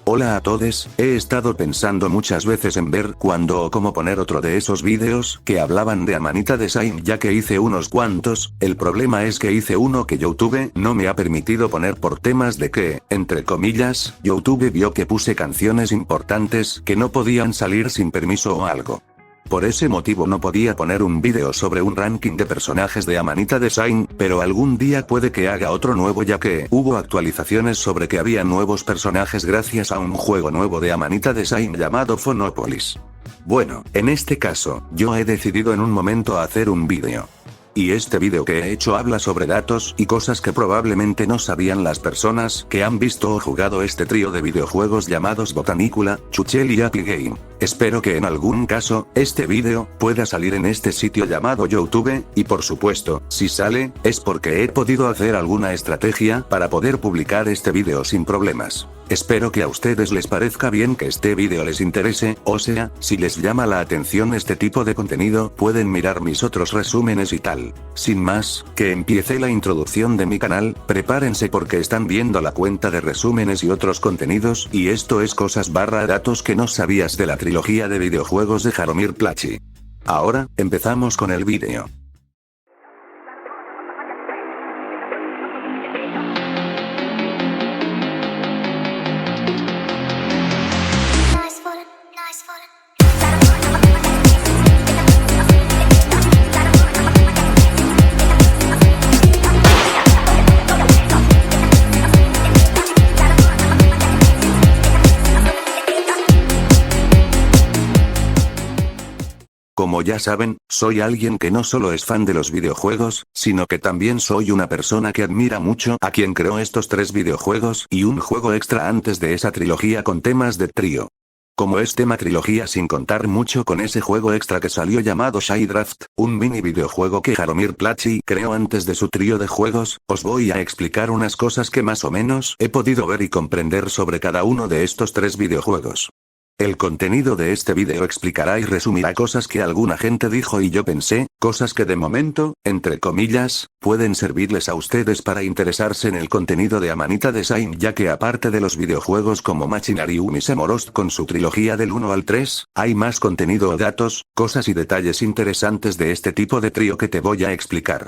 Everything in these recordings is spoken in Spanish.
Hola a todos, he estado pensando muchas veces en ver cuándo o cómo poner otro de esos vídeos que hablaban de Amanita Design, ya que hice unos cuantos. El problema es que hice uno que YouTube no me ha permitido poner por temas de que, entre comillas, YouTube vio que puse canciones importantes que no podían salir sin permiso o algo. Por ese motivo no podía poner un vídeo sobre un ranking de personajes de Amanita Design, pero algún día puede que haga otro nuevo, ya que hubo actualizaciones sobre que había nuevos personajes gracias a un juego nuevo de Amanita Design llamado Phonopolis. Bueno, en este caso, yo he decidido en un momento hacer un vídeo. Y este vídeo que he hecho habla sobre datos y cosas que probablemente no sabían las personas que han visto o jugado este trío de videojuegos llamados Botanicula, Chuchel y Happy Game. Espero que en algún caso, este vídeo pueda salir en este sitio llamado YouTube, y por supuesto, si sale, es porque he podido hacer alguna estrategia para poder publicar este vídeo sin problemas. Espero que a ustedes les parezca bien, que este vídeo les interese, o sea, si les llama la atención este tipo de contenido, pueden mirar mis otros resúmenes y tal. Sin más, que empiece la introducción de mi canal. Prepárense porque están viendo la cuenta de resúmenes y otros contenidos, y esto es cosas barra datos que no sabías de la trilogía de videojuegos de Jaromir Plachi. Ahora, empezamos con el vídeo. Como ya saben, soy alguien que no solo es fan de los videojuegos, sino que también soy una persona que admira mucho a quien creó estos 3 videojuegos y un juego extra antes de esa trilogía con temas de trío. Como es tema trilogía sin contar mucho con ese juego extra que salió llamado Shy Draft, un mini videojuego que Jaromir Plachi creó antes de su trío de juegos, os voy a explicar unas cosas que más o menos he podido ver y comprender sobre cada uno de estos 3 videojuegos. El contenido de este vídeo explicará y resumirá cosas que alguna gente dijo y yo pensé, cosas que de momento, entre comillas, pueden servirles a ustedes para interesarse en el contenido de Amanita Design, ya que aparte de los videojuegos como Machinari Umise Morost con su trilogía del 1 al 3, hay más contenido o datos, cosas y detalles interesantes de este tipo de trío que te voy a explicar.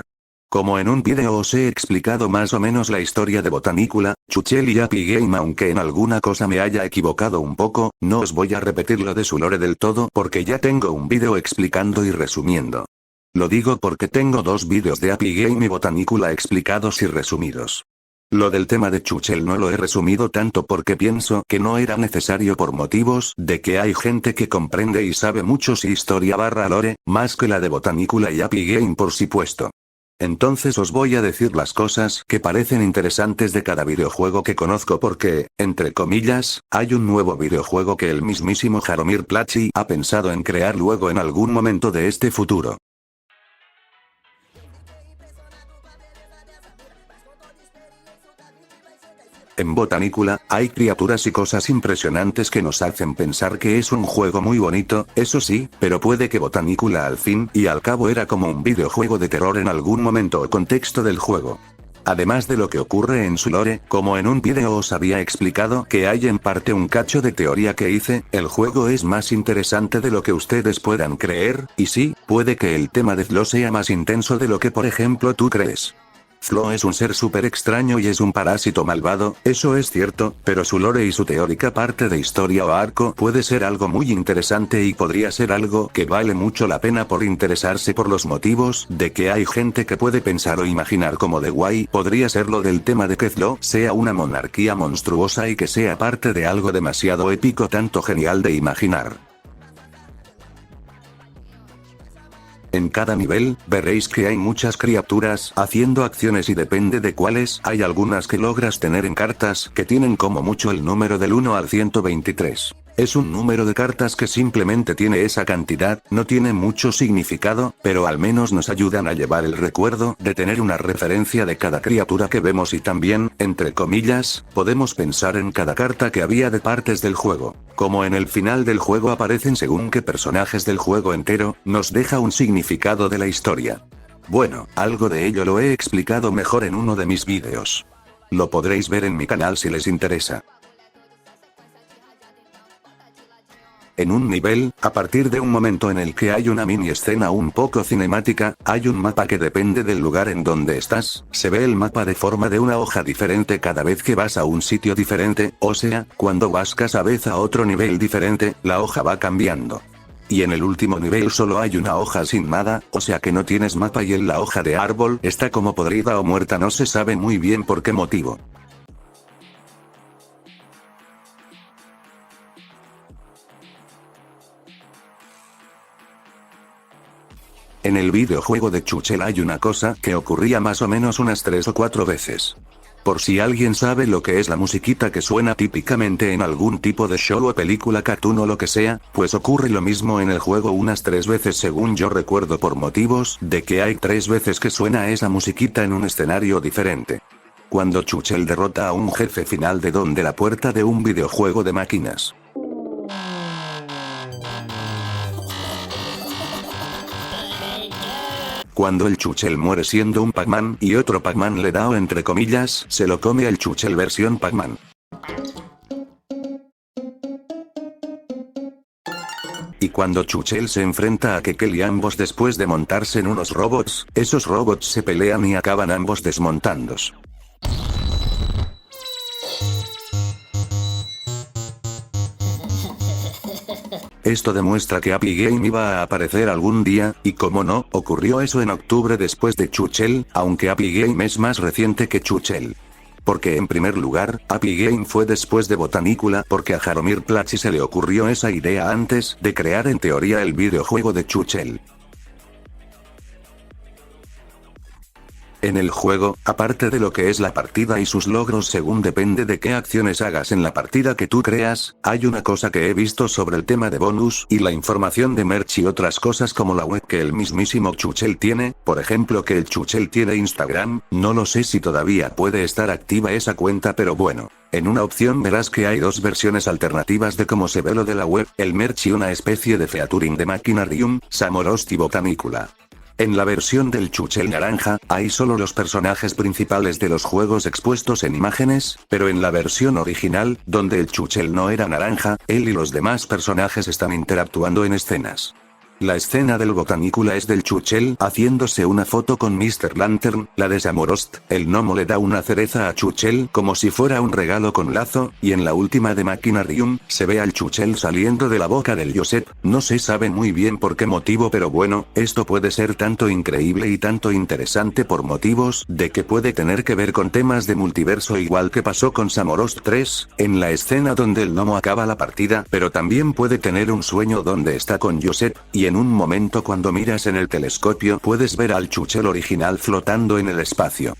Como en un vídeo os he explicado más o menos la historia de Botanicula, Chuchel y Happy Game, aunque en alguna cosa me haya equivocado un poco, no os voy a repetir lo de su lore del todo porque ya tengo un vídeo explicando y resumiendo. Lo digo porque tengo 2 vídeos de Happy Game y Botanicula explicados y resumidos. Lo del tema de Chuchel no lo he resumido tanto porque pienso que no era necesario por motivos de que hay gente que comprende y sabe mucho si historia barra lore, más que la de Botanicula y Happy Game por supuesto. Entonces os voy a decir las cosas que parecen interesantes de cada videojuego que conozco porque, entre comillas, hay un nuevo videojuego que el mismísimo Jaromir Plachi ha pensado en crear luego en algún momento de este futuro. En Botanicula, hay criaturas y cosas impresionantes que nos hacen pensar que es un juego muy bonito, eso sí, pero puede que Botanicula al fin y al cabo era como un videojuego de terror en algún momento o contexto del juego. Además de lo que ocurre en su lore, como en un vídeo os había explicado que hay en parte un cacho de teoría que hice, el juego es más interesante de lo que ustedes puedan creer, y sí, puede que el tema de Flo sea más intenso de lo que por ejemplo tú crees. Flo es un ser súper extraño y es un parásito malvado, eso es cierto, pero su lore y su teórica parte de historia o arco puede ser algo muy interesante y podría ser algo que vale mucho la pena por interesarse por los motivos de que hay gente que puede pensar o imaginar como de guay podría ser lo del tema de que Flo sea una monarquía monstruosa y que sea parte de algo demasiado épico, tanto genial de imaginar. En cada nivel, veréis que hay muchas criaturas haciendo acciones y depende de cuáles, hay algunas que logras tener en cartas que tienen como mucho el número del 1 al 123. Es un número de cartas que simplemente tiene esa cantidad, no tiene mucho significado, pero al menos nos ayudan a llevar el recuerdo de tener una referencia de cada criatura que vemos y también, entre comillas, podemos pensar en cada carta que había de partes del juego. Como en el final del juego aparecen según qué personajes del juego entero, nos deja un significado de la historia. Bueno, algo de ello lo he explicado mejor en uno de mis vídeos. Lo podréis ver en mi canal si les interesa. En un nivel, a partir de un momento en el que hay una mini escena un poco cinemática, hay un mapa que depende del lugar en donde estás, se ve el mapa de forma de una hoja diferente cada vez que vas a un sitio diferente, o sea, cuando vas cada vez a otro nivel diferente, la hoja va cambiando. Y en el último nivel solo hay una hoja sin nada, o sea que no tienes mapa y en la hoja de árbol está como podrida o muerta, no se sabe muy bien por qué motivo. En el videojuego de Chuchel hay una cosa que ocurría más o menos unas 3 o 4 veces. Por si alguien sabe lo que es la musiquita que suena típicamente en algún tipo de show o película cartoon o lo que sea, pues ocurre lo mismo en el juego unas 3 veces según yo recuerdo, por motivos de que hay 3 veces que suena esa musiquita en un escenario diferente. Cuando Chuchel derrota a un jefe final de donde la puerta de un videojuego de máquinas. Cuando el Chuchel muere siendo un Pac-Man y otro Pac-Man le da o entre comillas se lo come al Chuchel versión Pac-Man. Y cuando Chuchel se enfrenta a Kekel y ambos después de montarse en unos robots, esos robots se pelean y acaban ambos desmontándose. Esto demuestra que Happy Game iba a aparecer algún día, y como no, ocurrió eso en octubre después de Chuchel, aunque Happy Game es más reciente que Chuchel. Porque en primer lugar, Happy Game fue después de Botanicula porque a Jaromir Plachi se le ocurrió esa idea antes de crear en teoría el videojuego de Chuchel. En el juego, aparte de lo que es la partida y sus logros según depende de qué acciones hagas en la partida que tú creas, hay una cosa que he visto sobre el tema de bonus y la información de merch y otras cosas como la web que el mismísimo Chuchel tiene, por ejemplo que el Chuchel tiene Instagram, no lo sé si todavía puede estar activa esa cuenta, pero bueno. En una opción verás que hay 2 versiones alternativas de cómo se ve lo de la web, el merch y una especie de featuring de Machinarium, Samorost y Botanicula. En la versión del Chuchel naranja, hay solo los personajes principales de los juegos expuestos en imágenes, pero en la versión original, donde el Chuchel no era naranja, él y los demás personajes están interactuando en escenas. La escena del Botanicula es del Chuchel haciéndose una foto con Mr. Lantern, la de Samorost, el gnomo le da una cereza a Chuchel como si fuera un regalo con lazo, y en la última de Machinarium, se ve al Chuchel saliendo de la boca del Joseph, no se sabe muy bien por qué motivo, pero bueno, esto puede ser tanto increíble y tanto interesante por motivos de que puede tener que ver con temas de multiverso igual que pasó con Samorost 3, en la escena donde el gnomo acaba la partida, pero también puede tener un sueño donde está con Joseph, y en un momento cuando miras en el telescopio puedes ver al Chuchel original flotando en el espacio.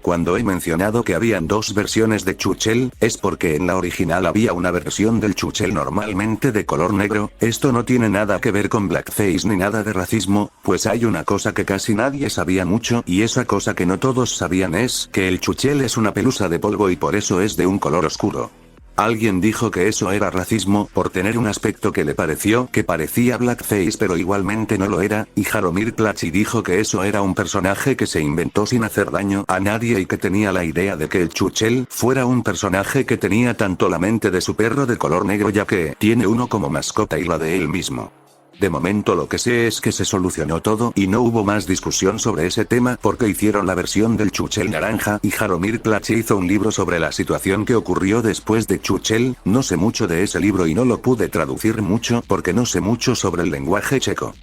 Cuando he mencionado que habían 2 versiones de Chuchel, es porque en la original había una versión del Chuchel normalmente de color negro, esto no tiene nada que ver con blackface ni nada de racismo, pues hay una cosa que casi nadie sabía mucho y esa cosa que no todos sabían es que el Chuchel es una pelusa de polvo y por eso es de un color oscuro. Alguien dijo que eso era racismo por tener un aspecto que le pareció que parecía blackface pero igualmente no lo era, y Jaromir Plachi dijo que eso era un personaje que se inventó sin hacer daño a nadie y que tenía la idea de que el Chuchel fuera un personaje que tenía tanto la mente de su perro de color negro ya que tiene uno como mascota y la de él mismo. De momento lo que sé es que se solucionó todo y no hubo más discusión sobre ese tema porque hicieron la versión del Chuchel naranja y Jaromir Plachi hizo un libro sobre la situación que ocurrió después de Chuchel, no sé mucho de ese libro y no lo pude traducir mucho porque no sé mucho sobre el lenguaje checo.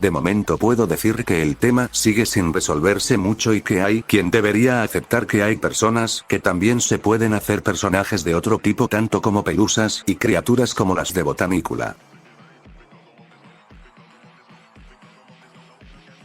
De momento puedo decir que el tema sigue sin resolverse mucho y que hay quien debería aceptar que hay personas que también se pueden hacer personajes de otro tipo tanto como pelusas y criaturas como las de Botanicula.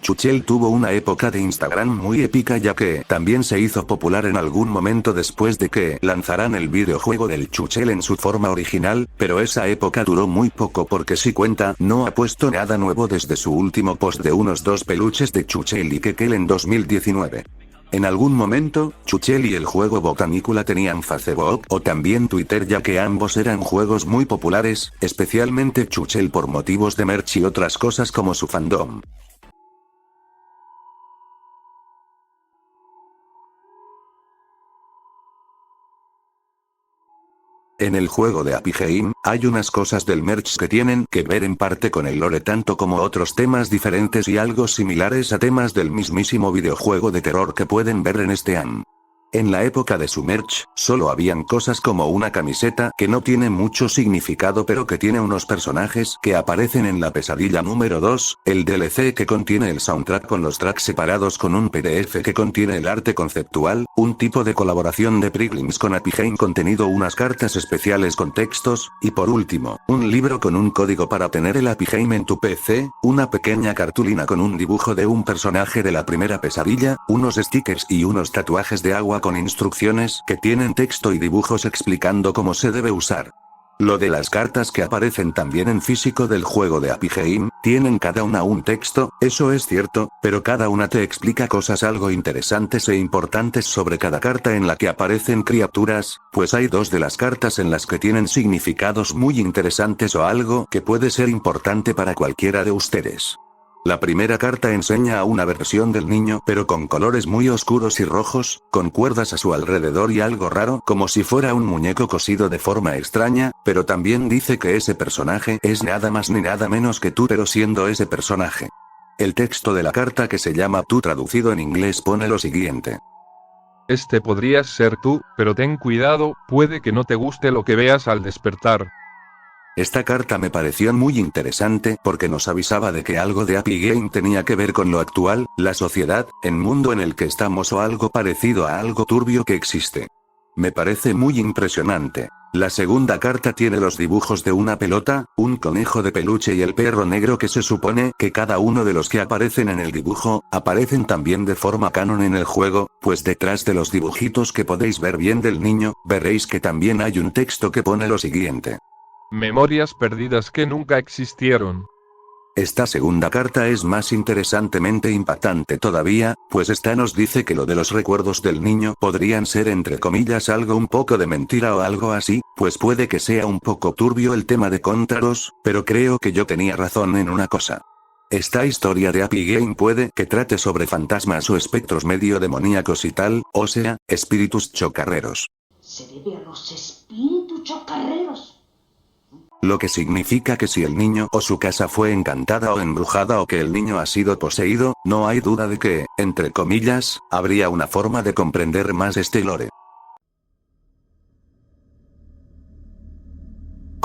Chuchel tuvo una época de Instagram muy épica ya que también se hizo popular en algún momento después de que lanzaran el videojuego del Chuchel en su forma original, pero esa época duró muy poco porque si cuenta no ha puesto nada nuevo desde su último post de unos 2 peluches de Chuchel y Kekel en 2019. En algún momento, Chuchel y el juego Botanicula tenían Facebook o también Twitter ya que ambos eran juegos muy populares, especialmente Chuchel por motivos de merch y otras cosas como su fandom. En el juego de Happy Game, hay unas cosas del merch que tienen que ver en parte con el lore tanto como otros temas diferentes y algo similares a temas del mismísimo videojuego de terror que pueden ver en este anime. En la época de su merch, solo habían cosas como una camiseta que no tiene mucho significado pero que tiene unos personajes que aparecen en la pesadilla número 2, el DLC que contiene el soundtrack con los tracks separados con un PDF que contiene el arte conceptual, un tipo de colaboración de Priglims con Happy Game contenido unas cartas especiales con textos, y por último, un libro con un código para tener el Happy Game en tu PC, una pequeña cartulina con un dibujo de un personaje de la primera pesadilla, unos stickers y unos tatuajes de agua con instrucciones que tienen texto y dibujos explicando cómo se debe usar. Lo de las cartas que aparecen también en físico del juego de Happy Game, tienen cada una un texto, eso es cierto, pero cada una te explica cosas algo interesantes e importantes sobre cada carta en la que aparecen criaturas, pues hay dos de las cartas en las que tienen significados muy interesantes o algo que puede ser importante para cualquiera de ustedes. La primera carta enseña a una versión del niño pero con colores muy oscuros y rojos, con cuerdas a su alrededor y algo raro como si fuera un muñeco cosido de forma extraña, pero también dice que ese personaje es nada más ni nada menos que tú pero siendo ese personaje. El texto de la carta que se llama tú traducido en inglés pone lo siguiente. Este podrías ser tú, pero ten cuidado, puede que no te guste lo que veas al despertar. Esta carta me pareció muy interesante porque nos avisaba de que algo de Happy Game tenía que ver con lo actual, la sociedad, el mundo en el que estamos o algo parecido a algo turbio que existe. Me parece muy impresionante. La segunda carta tiene los dibujos de una pelota, un conejo de peluche y el perro negro que se supone que cada uno de los que aparecen en el dibujo, aparecen también de forma canon en el juego, pues detrás de los dibujitos que podéis ver bien del niño, veréis que también hay un texto que pone lo siguiente. Memorias perdidas que nunca existieron. Esta segunda carta es más interesantemente impactante todavía, pues esta nos dice que lo de los recuerdos del niño podrían ser entre comillas algo un poco de mentira o algo así, pues puede que sea un poco turbio el tema de Contraros, pero creo que yo tenía razón en una cosa. Esta historia de Happy Game puede que trate sobre fantasmas o espectros medio demoníacos y tal, o sea, espíritus chocarreros. Se debe a los espíritus chocarreros. Lo que significa que si el niño o su casa fue encantada o embrujada o que el niño ha sido poseído, no hay duda de que, entre comillas, habría una forma de comprender más este lore.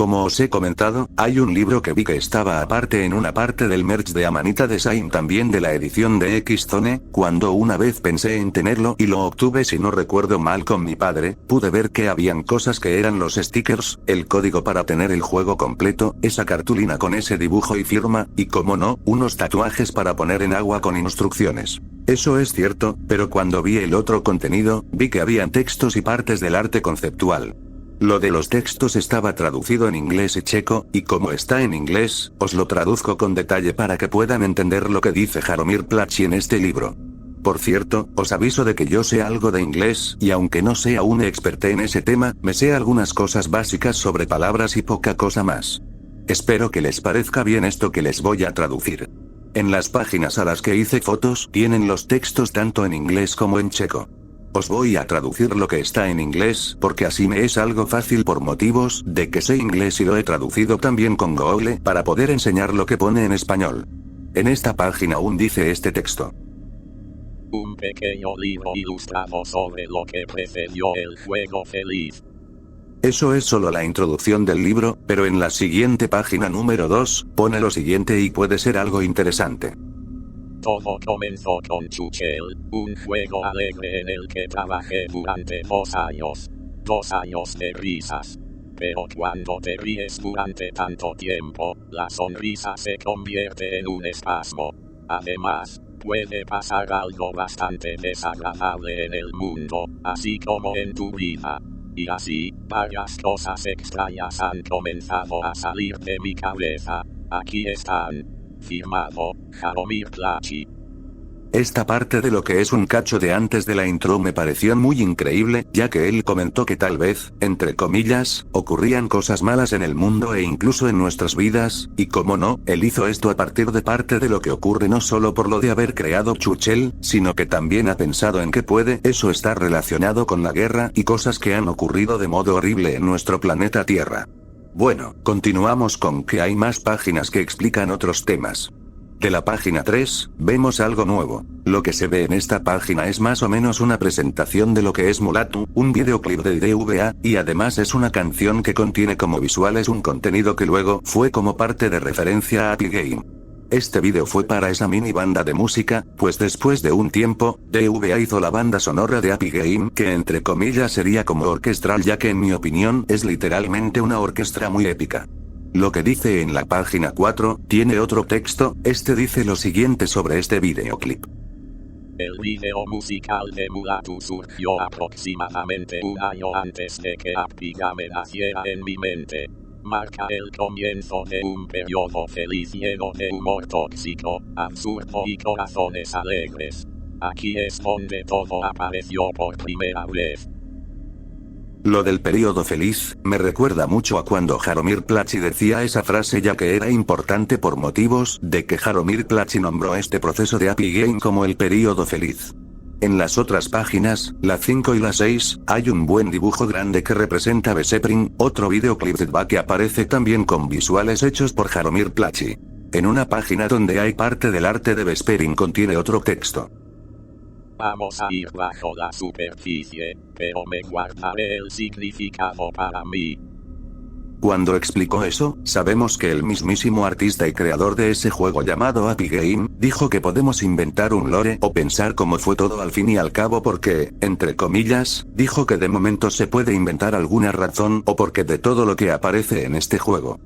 Como os he comentado, hay un libro que vi que estaba aparte en una parte del merch de Amanita Design también de la edición de X-Zone, cuando una vez pensé en tenerlo y lo obtuve si no recuerdo mal con mi padre, pude ver que habían cosas que eran los stickers, el código para tener el juego completo, esa cartulina con ese dibujo y firma, y como no, unos tatuajes para poner en agua con instrucciones. Eso es cierto, pero cuando vi el otro contenido, vi que habían textos y partes del arte conceptual. Lo de los textos estaba traducido en inglés y checo, y como está en inglés, os lo traduzco con detalle para que puedan entender lo que dice Jaromir Plachi en este libro. Por cierto, os aviso de que yo sé algo de inglés, y aunque no sea un experto en ese tema, me sé algunas cosas básicas sobre palabras y poca cosa más. Espero que les parezca bien esto que les voy a traducir. En las páginas a las que hice fotos, tienen los textos tanto en inglés como en checo. Os voy a traducir lo que está en inglés, porque así me es algo fácil por motivos de que sé inglés y lo he traducido también con Google para poder enseñar lo que pone en español. En esta página aún dice este texto. Un pequeño libro ilustrado sobre lo que precedió el juego feliz. Eso es solo la introducción del libro, pero en la siguiente página número 2, pone lo siguiente y puede ser algo interesante. Todo comenzó con Chuchel, un juego alegre en el que trabajé durante 2 años. 2 años de risas. Pero cuando te ríes durante tanto tiempo, la sonrisa se convierte en un espasmo. Además, puede pasar algo bastante desagradable en el mundo, así como en tu vida. Y así, varias cosas extrañas han comenzado a salir de mi cabeza. Aquí están. Firmado, Jaromir Plachi. Esta parte de lo que es un cacho de antes de la intro me pareció muy increíble, ya que él comentó que tal vez, entre comillas, ocurrían cosas malas en el mundo e incluso en nuestras vidas, y como no, él hizo esto a partir de parte de lo que ocurre no solo por lo de haber creado Chuchel, sino que también ha pensado en que puede eso estar relacionado con la guerra y cosas que han ocurrido de modo horrible en nuestro planeta Tierra. Bueno, continuamos con que hay más páginas que explican otros temas. De la página 3, vemos algo nuevo. Lo que se ve en esta página es más o menos una presentación de lo que es Mulatu, un videoclip de DVA, y además es una canción que contiene como visuales un contenido que luego fue como parte de referencia a Happy Game. Este video fue para esa mini banda de música, pues después de un tiempo, DVA hizo la banda sonora de Happy Game que entre comillas sería como orquestral ya que en mi opinión es literalmente una orquesta muy épica. Lo que dice en la página 4, tiene otro texto, este dice lo siguiente sobre este videoclip. El video musical de Mulatu surgió aproximadamente un año antes de que Happy Game naciera en mi mente. Marca el comienzo de un periodo feliz lleno de humor tóxico, absurdo y corazones alegres. Aquí es donde todo apareció por primera vez. Lo del periodo feliz, me recuerda mucho a cuando Jaromir Placi decía esa frase ya que era importante por motivos de que Jaromir Placi nombró este proceso de Happy Game como el periodo feliz. En las otras páginas, la 5 y la 6, hay un buen dibujo grande que representa Beseprin, otro videoclip de DVA que aparece también con visuales hechos por Jaromir Placi. En una página donde hay parte del arte de Beseprin contiene otro texto. Vamos a ir bajo la superficie, pero me guardaré el significado para mí. Cuando explicó eso, sabemos que el mismísimo artista y creador de ese juego llamado Happy Game, dijo que podemos inventar un lore o pensar cómo fue todo al fin y al cabo porque, entre comillas, dijo que de momento se puede inventar alguna razón o porque de todo lo que aparece en este juego.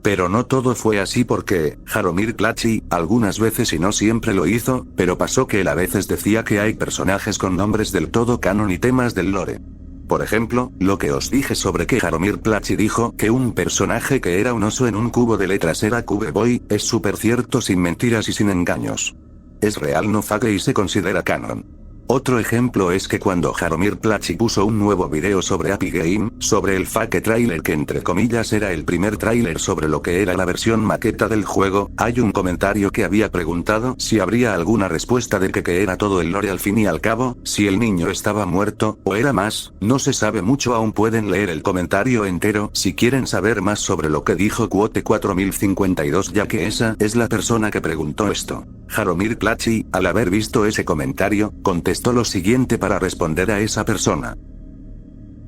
Pero no todo fue así porque, Jaromir Placi, algunas veces y no siempre lo hizo, pero pasó que él a veces decía que hay personajes con nombres del todo canon y temas del lore. Por ejemplo, lo que os dije sobre que Jaromir Placi dijo que un personaje que era un oso en un cubo de letras era Cube Boy, es súper cierto sin mentiras y sin engaños. Es real no fake y se considera canon. Otro ejemplo es que cuando Jaromir Placi puso un nuevo video sobre Happy Game, sobre el fake trailer que entre comillas era el primer tráiler sobre lo que era la versión maqueta del juego, hay un comentario que había preguntado si habría alguna respuesta de que era todo el lore al fin y al cabo, si el niño estaba muerto, o era más, no se sabe mucho aún pueden leer el comentario entero si quieren saber más sobre lo que dijo Quote 4052 ya que esa es la persona que preguntó esto. Jaromir Placi, al haber visto ese comentario, contestó lo siguiente para responder a esa persona.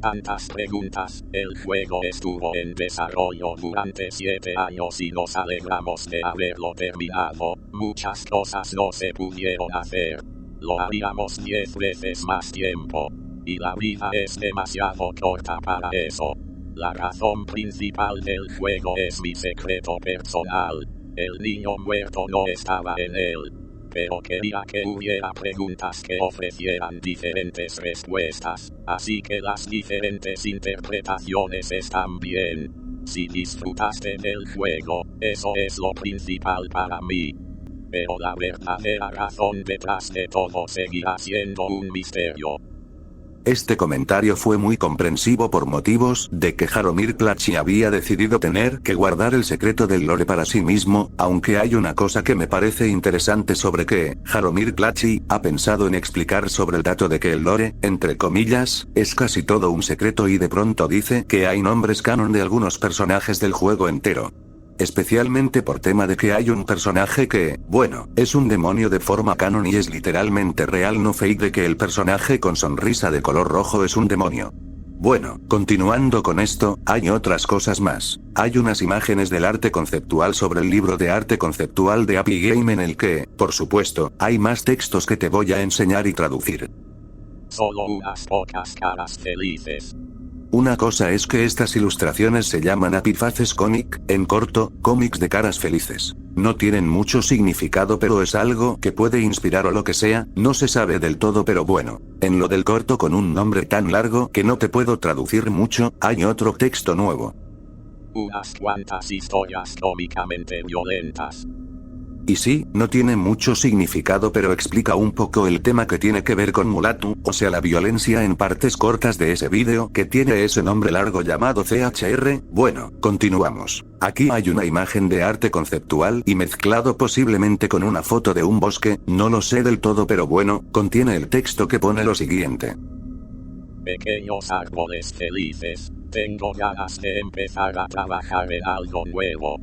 Tantas preguntas, el juego estuvo en desarrollo durante 7 años y nos alegramos de haberlo terminado, muchas cosas no se pudieron hacer. Lo haríamos 10 veces más tiempo. Y la vida es demasiado corta para eso. La razón principal del juego es mi secreto personal. El niño muerto no estaba en él. Pero quería que hubiera preguntas que ofrecieran diferentes respuestas, así que las diferentes interpretaciones están bien. Si disfrutaste del juego, eso es lo principal para mí. Pero la verdadera razón detrás de todo seguirá siendo un misterio. Este comentario fue muy comprensivo por motivos de que Jaromir Placi había decidido tener que guardar el secreto del lore para sí mismo, aunque hay una cosa que me parece interesante sobre que Jaromir Placi ha pensado en explicar sobre el dato de que el lore, entre comillas, es casi todo un secreto y de pronto dice que hay nombres canon de algunos personajes del juego entero. Especialmente por tema de que hay un personaje que, bueno, es un demonio de forma canon y es literalmente real no fake de que el personaje con sonrisa de color rojo es un demonio. Bueno, continuando con esto, hay otras cosas más. Hay unas imágenes del arte conceptual sobre el libro de arte conceptual de Happy Game en el que, por supuesto, hay más textos que te voy a enseñar y traducir. Solo unas pocas caras felices. Una cosa es que estas ilustraciones se llaman Happy Faces Comic, en corto, cómics de caras felices. No tienen mucho significado pero es algo que puede inspirar o lo que sea, no se sabe del todo pero bueno. En lo del corto con un nombre tan largo que no te puedo traducir mucho, hay otro texto nuevo. Unas cuantas historias cómicamente violentas. Y sí, no tiene mucho significado pero explica un poco el tema que tiene que ver con Mulatu, o sea la violencia en partes cortas de ese vídeo que tiene ese nombre largo llamado CHR. Bueno, continuamos. Aquí hay una imagen de arte conceptual y mezclado posiblemente con una foto de un bosque, no lo sé del todo pero bueno, contiene el texto que pone lo siguiente. Pequeños árboles felices, tengo ganas de empezar a trabajar en algo nuevo.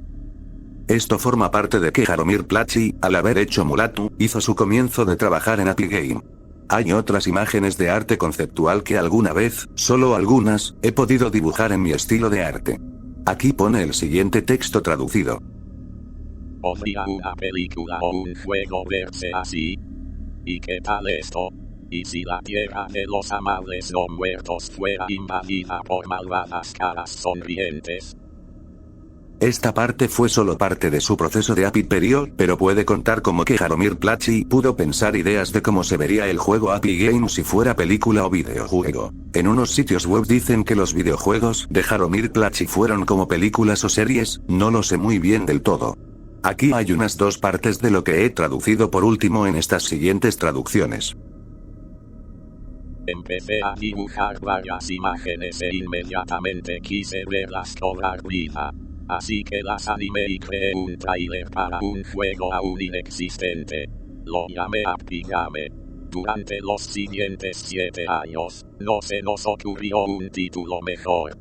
Esto forma parte de que Jaromir Plachi, al haber hecho Mulatu, hizo su comienzo de trabajar en Epic Game. Hay otras imágenes de arte conceptual que alguna vez, solo algunas, he podido dibujar en mi estilo de arte. Aquí pone el siguiente texto traducido. ¿Podría una película o un juego verse así? ¿Y qué tal esto? ¿Y si la tierra de los amables no muertos fuera invadida por malvadas caras sonrientes? Esta parte fue solo parte de su proceso de Epic Period, pero puede contar como que Jaromir Plachi pudo pensar ideas de cómo se vería el juego Epic Games si fuera película o videojuego. En unos sitios web dicen que los videojuegos de Jaromir Plachi fueron como películas o series, no lo sé muy bien del todo. Aquí hay unas dos partes de lo que he traducido por último en estas siguientes traducciones. Empecé a dibujar varias imágenes e inmediatamente quise verlas cobrar vida. Así que las animé y creé un tráiler para un juego aún inexistente. Lo llamé Epic Game. Durante los siguientes 7 años, no se nos ocurrió un título mejor.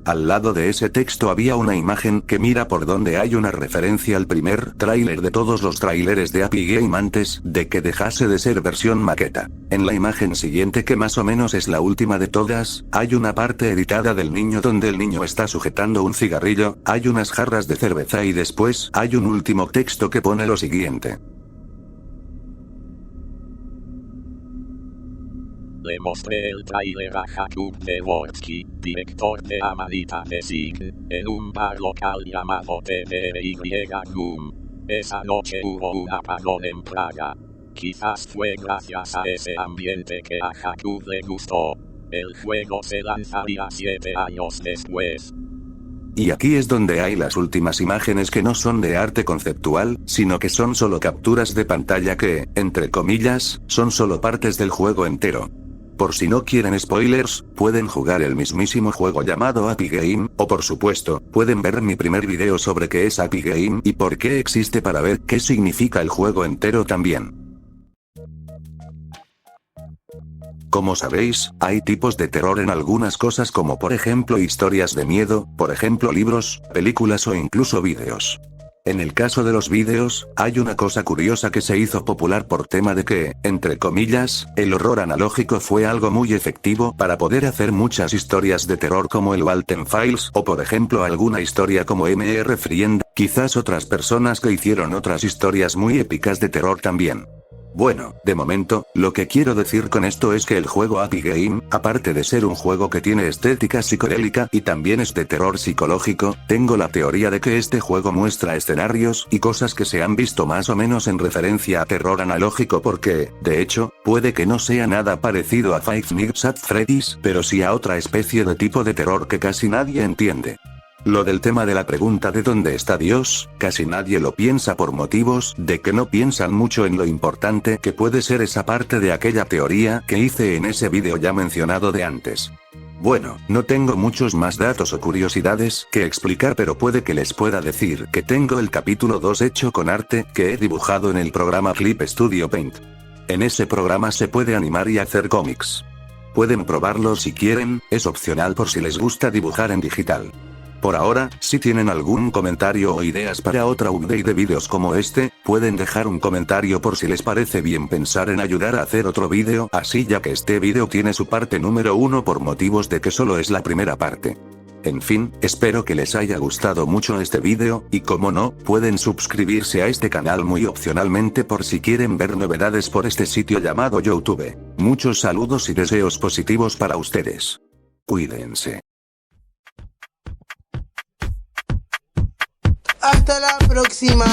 Al lado de ese texto había una imagen que mira por donde hay una referencia al primer tráiler de todos los tráileres de Epic Game antes de que dejase de ser versión maqueta. En la imagen siguiente, que más o menos es la última de todas, hay una parte editada del niño donde el niño está sujetando un cigarrillo, hay unas jarras de cerveza y después hay un último texto que pone lo siguiente. Le mostré el tráiler a Jakub Dvorski, director de Amanita Design, en un bar local llamado TVY Gum. Esa noche hubo un apagón en Praga. Quizás fue gracias a ese ambiente que a Jakub le gustó. El juego se lanzaría 7 años después. Y aquí es donde hay las últimas imágenes que no son de arte conceptual, sino que son solo capturas de pantalla que, entre comillas, son solo partes del juego entero. Por si no quieren spoilers, pueden jugar el mismísimo juego llamado Epic Game, o por supuesto, pueden ver mi primer video sobre qué es Epic Game y por qué existe para ver qué significa el juego entero también. Como sabéis, hay tipos de terror en algunas cosas como por ejemplo historias de miedo, por ejemplo libros, películas o incluso vídeos. En el caso de los vídeos, hay una cosa curiosa que se hizo popular por tema de que, entre comillas, el horror analógico fue algo muy efectivo para poder hacer muchas historias de terror como el Walten Files o por ejemplo alguna historia como MR Friend, quizás otras personas que hicieron otras historias muy épicas de terror también. Bueno, de momento, lo que quiero decir con esto es que el juego Epic Game, aparte de ser un juego que tiene estética psicodélica y también es de terror psicológico, tengo la teoría de que este juego muestra escenarios y cosas que se han visto más o menos en referencia a terror analógico porque, de hecho, puede que no sea nada parecido a Five Nights at Freddy's, pero sí a otra especie de tipo de terror que casi nadie entiende. Lo del tema de la pregunta de dónde está Dios, casi nadie lo piensa por motivos de que no piensan mucho en lo importante que puede ser esa parte de aquella teoría que hice en ese vídeo ya mencionado de antes. Bueno, no tengo muchos más datos o curiosidades que explicar, pero puede que les pueda decir que tengo el capítulo 2 hecho con arte que he dibujado en el programa Clip Studio Paint. En ese programa se puede animar y hacer cómics. Pueden probarlo si quieren, es opcional por si les gusta dibujar en digital. Por ahora, si tienen algún comentario o ideas para otra update de vídeos como este, pueden dejar un comentario por si les parece bien pensar en ayudar a hacer otro vídeo así, ya que este vídeo tiene su parte número 1 por motivos de que solo es la primera parte. En fin, espero que les haya gustado mucho este vídeo, y como no, pueden suscribirse a este canal muy opcionalmente por si quieren ver novedades por este sitio llamado YouTube. Muchos saludos y deseos positivos para ustedes. Cuídense. Hasta la próxima.